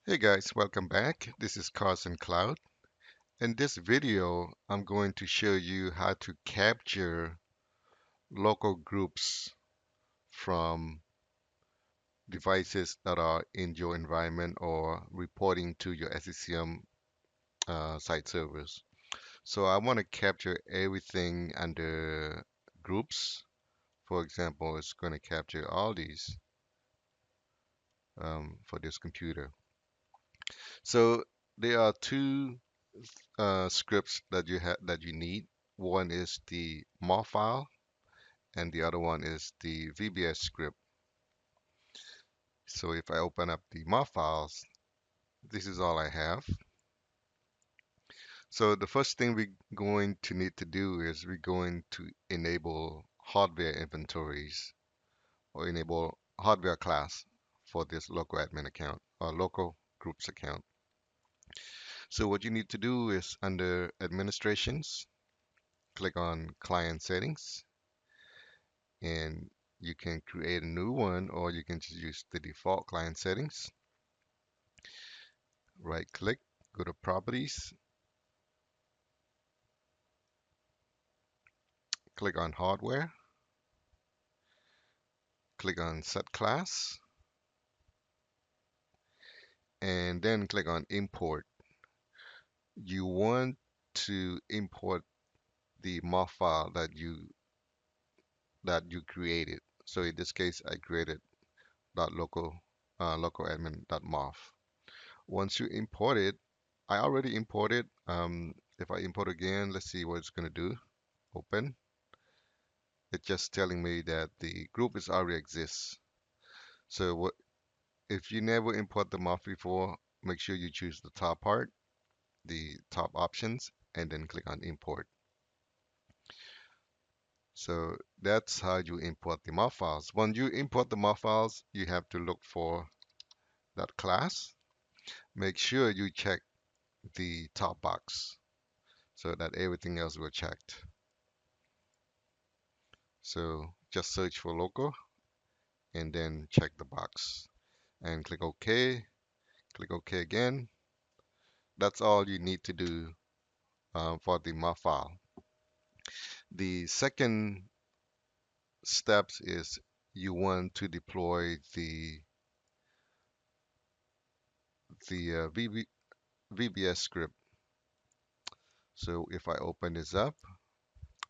Hey guys, welcome back. This is Carson Cloud. In this video, I'm going to show you how to capture local groups from devices that are in your environment or reporting to your SCCM site servers. So I want to capture everything under groups. For example, it's going to capture all these for this computer. So there are two scripts that you need. One is the MAR file, and the other one is the VBS script. So if I open up the MAR files, this is all I have. So the first thing we're going to need to do is we're going to enable hardware inventories or enable hardware class for this local admin account or local groups account. So what you need to do is under administrations, click on client settings, and you can create a new one or you can just use the default client settings. Right click, go to properties, click on hardware, click on set class, and then click on import. You want to import the MOV file that you created. So in this case, I created .local local admin.mov. Once you import it, I already imported. If I import again, let's see what it's going to do. Open. It's just telling me that the group is already exists. So what if you never import the MOV before, make sure you choose the top part, the top options, and then click on import. So that's how you import the MOV files. When you import the MOV files, you have to look for that class. Make sure you check the top box so that everything else will checked. So just search for local and then check the box and click OK. Click OK again. That's all you need to do for the MOV file. The second steps is you want to deploy the VBS script. So if I open this up,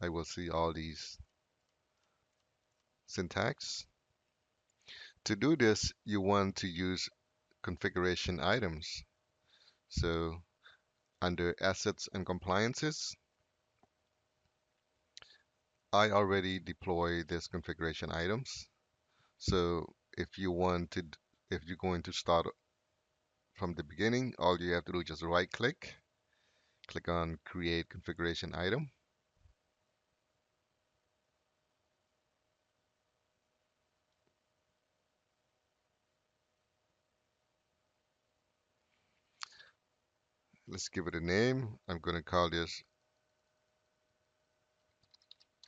I will see all these syntax. To do this, you want to use configuration items. So under assets and compliances, I already deploy this configuration items. So if you're going to start from the beginning, all you have to do is just right click, click on create configuration item. Let's give it a name. I'm going to call this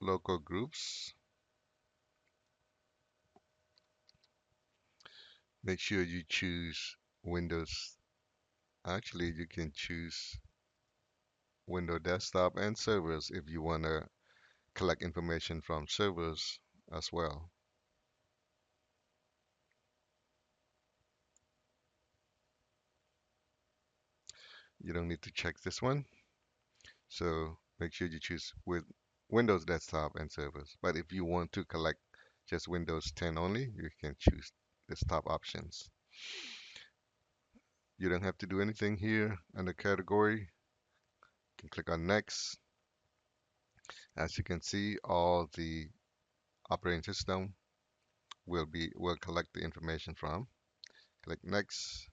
local groups. Make sure you choose Windows. Actually, you can choose Windows desktop and servers if you want to collect information from servers as well. You don't need to check this one. So make sure you choose with Windows desktop and servers. But if you want to collect just Windows 10 only, you can choose this top options. You don't have to do anything here under category. You can click on next. As you can see, all the operating system will collect the information from. Click next.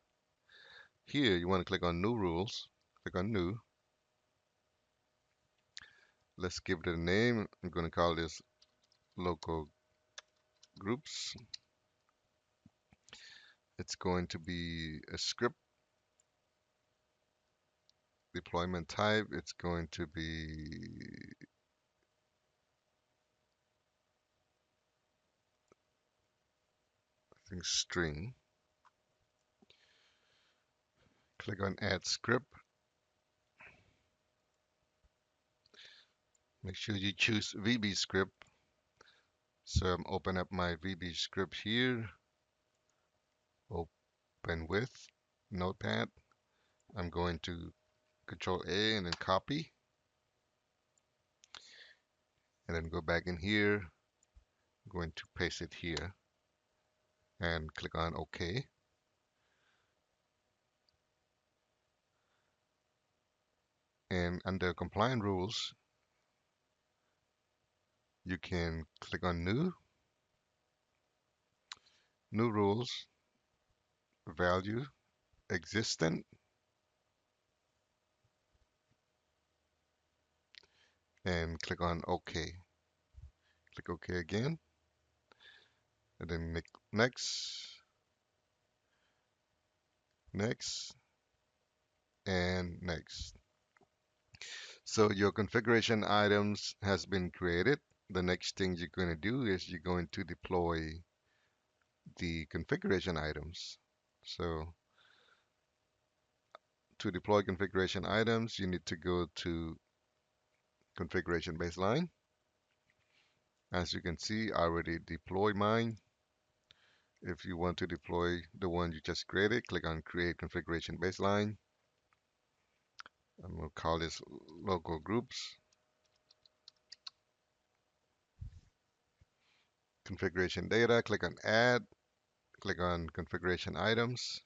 Here you want to click on new rules. Click on new. Let's give it a name. I'm going to call this local groups. It's going to be a script deployment type. It's going to be I think string. Click on Add Script. Make sure you choose VB script. So I'm open up my VB script here. Open with Notepad. I'm going to Control A and then copy, and then go back in here. I'm going to paste it here and click on OK. And under compliant rules, you can click on new rules, value, existent, and click on OK. Click OK again, and then next, next, and next. So your configuration items has been created. The next thing you're going to do is you're going to deploy the configuration items. So to deploy configuration items, you need to go to configuration baseline. As you can see, I already deployed mine. If you want to deploy the one you just created, click on create configuration baseline. I'm going to call this local groups. Configuration data, click on add, click on configuration items,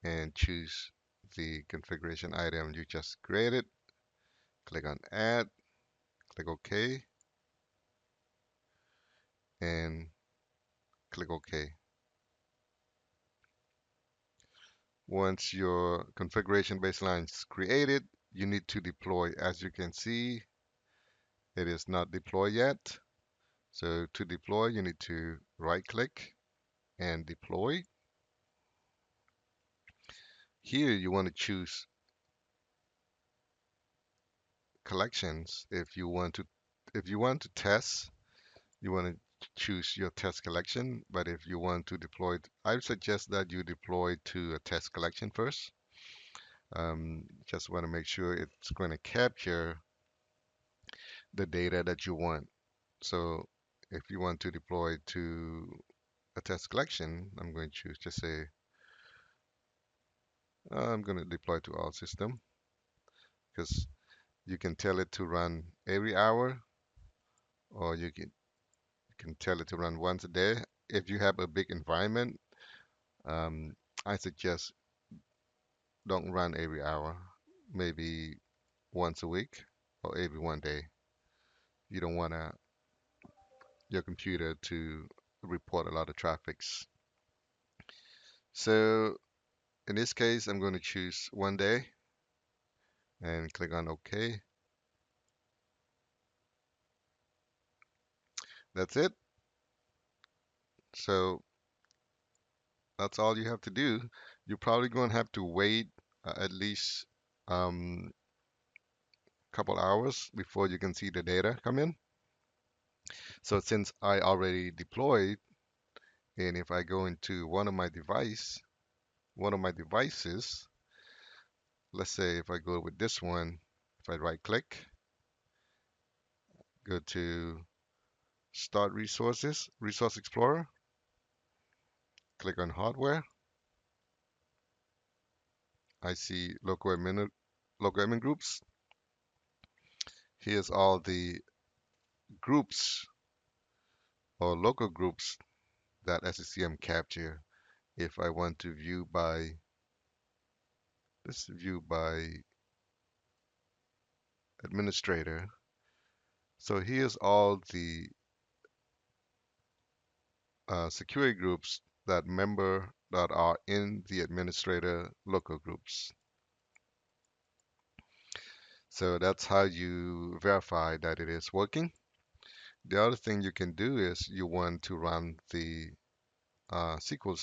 and choose the configuration item you just created. Click on add, click OK, and click OK. Once your configuration baseline is created, you need to deploy. As you can see, it is not deployed yet. So to deploy, you need to right click and deploy. Here you want to choose collections. If you want to test, you want to choose your test collection. But if you want to deploy, I would suggest that you deploy to a test collection first. Just want to make sure it's going to capture the data that you want. So if you want to deploy to a test collection, I'm going to choose, just say, I'm going to deploy to all system, because you can tell it to run every hour, or you can tell it to run once a day. If you have a big environment, um, I suggest don't run every hour, maybe once a week or every one day. You don't want your computer to report a lot of traffics. So in this case, I'm going to choose one day and click on OK. That's it. So that's all you have to do. You're probably going to have to wait at least a couple hours before you can see the data come in. So since I already deployed, and if I go into one of my devices, let's say if I go with this one, if I right click, go to Start Resources, Resource Explorer, click on Hardware, I see local admin groups. Here's all the groups or local groups that SCCM capture. If I want to view by, let's view by administrator. So here's all the security groups that are in the administrator local groups. So that's how you verify that it is working. The other thing you can do is you want to run the SQL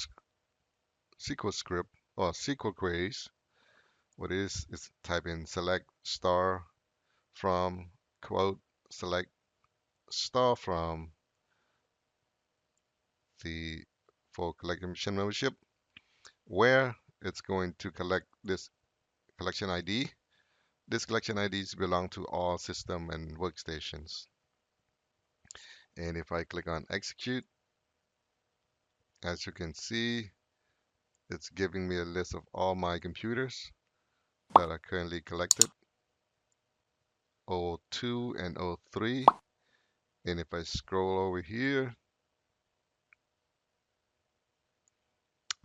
script or SQL queries. What it is type in select star from quote select star from the for collective mission membership, where it's going to collect this collection ID. This collection IDs belong to all system and workstations. And if I click on execute, as you can see, it's giving me a list of all my computers that are currently collected, O2 and O3. And if I scroll over here,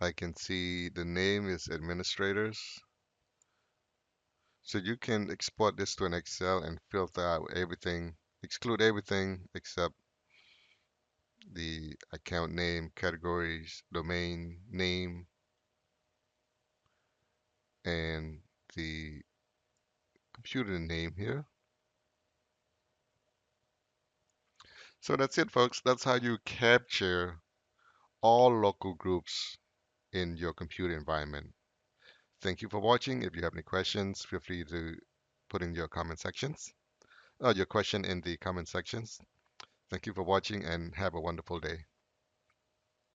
I can see the name is administrators. So you can export this to an Excel and filter out everything, exclude everything except the account name, categories, domain name, and the computer name here. So that's it, folks. That's how you capture all local groups in your computer environment. Thank you for watching. If you have any questions, feel free to put in your comment sections, your question in the comment sections. Thank you for watching and have a wonderful day.